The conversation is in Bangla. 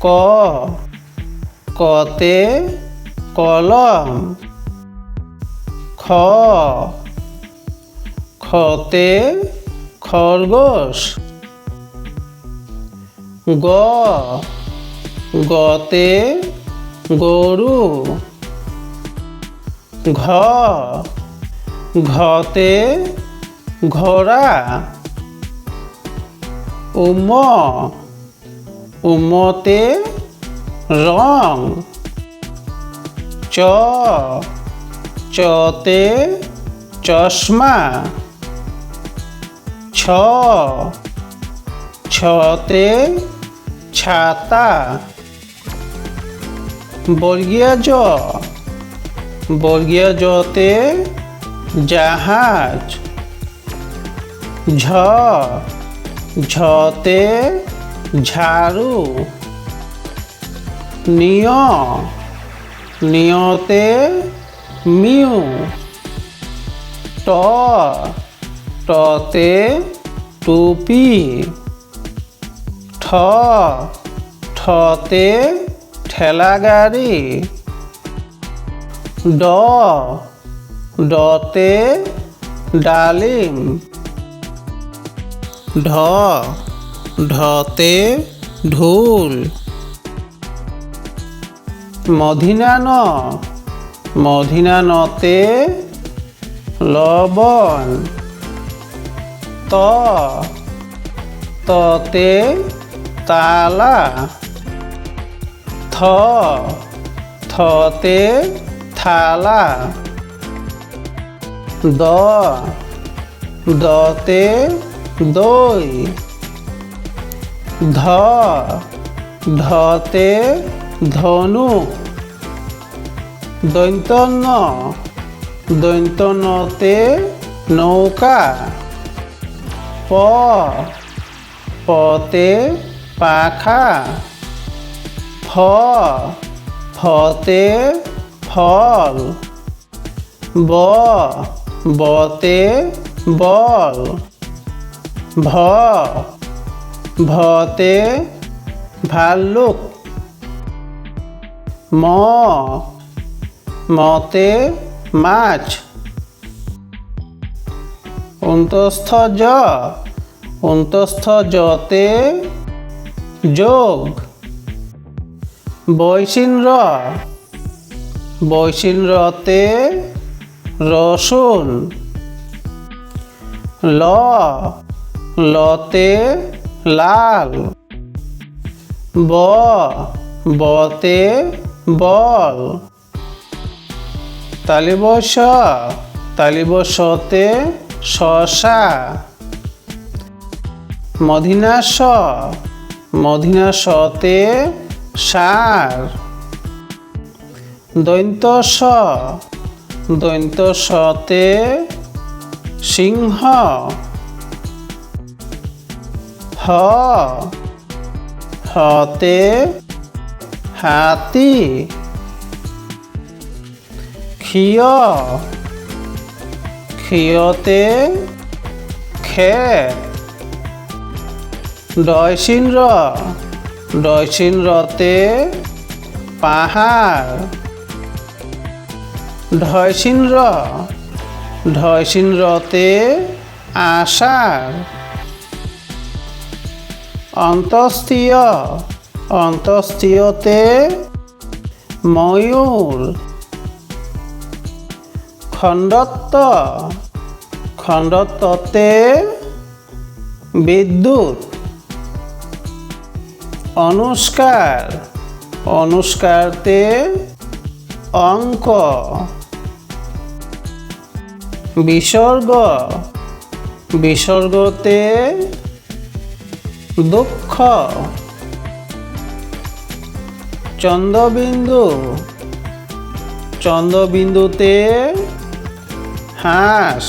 ক কতে কলম, খ খতে খরগোশ, গ গতে গরু, ঘ ঘতে ঘোড়া, উম উমতে রং, চ চতে চশমা, ছ ছতে ছাতা, বর্গীয় জ বর্গীয় জতে জাহাজ, ঝ ঝতে ঝাড়ু, নিয় নিয়তে মিউ, ট টতে টুপি, ঠ ঠতে ঠেলাগাড়ি, ড ডতে ডালিম, ঢ ঢতে ঢোল, মধিনা ন মধিনা নতে লবণ, ত ততে তালা, থ থতে থালা, দ দতে দই, ধ ধতে ধনুক, দন্ত্য ন দন্ত্য নতে নৌকা, প পতে পাখা, ফ ফতে ফল, ব বতে বল, ভ ভতে ভাল্লুক, ম মতে মাছ, অন্তস্থ জ অন্তস্থ জতে যোগ, বৈশিন র বৈশিন রতে রসুন, ল লতে লাল, ব বতে বল, তালিব সতে শশা, মধিনা সতে ষাঁড়, দন্ত্য সতে সিংহ, হ হতে হাতি, ক্ষিয় ক্ষিয়তে ক্ষেত, ডয়সিন রতে পাহাড়, ঢয়সিন রতে আষাঢ়, অন্তস্থীয়তে ময়ূর, খণ্ডত্বতে বিদ্যুৎ, অনুষ্কারতে অঙ্ক, বিসর্গতে দুঃখ, চন্দ্রবিন্দুতে হাঁস,